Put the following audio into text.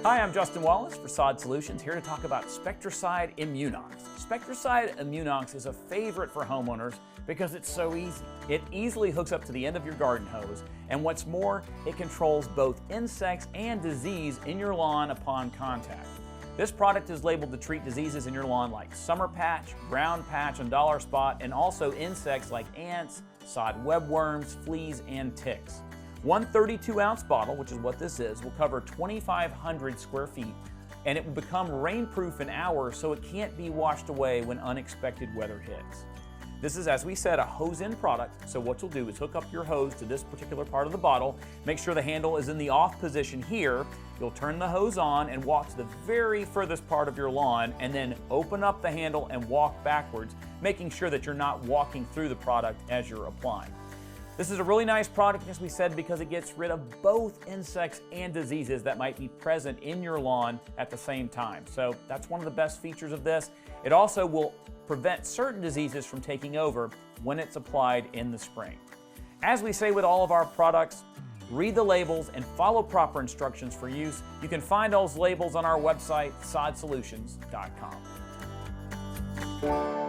Hi, I'm Justin Wallace for Sod Solutions, here to talk about Spectracide Immunox. Spectracide Immunox is a favorite for homeowners because it's so easy. It easily hooks up to the end of your garden hose, and what's more, it controls both insects and disease in your lawn upon contact. This product is labeled to treat diseases in your lawn like summer patch, brown patch, and dollar spot, and also insects like ants, sod webworms, fleas, and ticks. One 32-ounce bottle, which is what this is, will cover 2,500 square feet, and it will become rainproof in hours so it can't be washed away when unexpected weather hits. This is, as we said, a hose-in product, so what you'll do is hook up your hose to this particular part of the bottle, make sure the handle is in the off position here, you'll turn the hose on and walk to the very furthest part of your lawn, and then open up the handle and walk backwards, making sure that you're not walking through the product as you're applying. This is a really nice product, as we said, because it gets rid of both insects and diseases that might be present in your lawn at the same time. So that's one of the best features of this. It also will prevent certain diseases from taking over when it's applied in the spring. As we say with all of our products, read the labels and follow proper instructions for use. You can find those labels on our website, sodsolutions.com.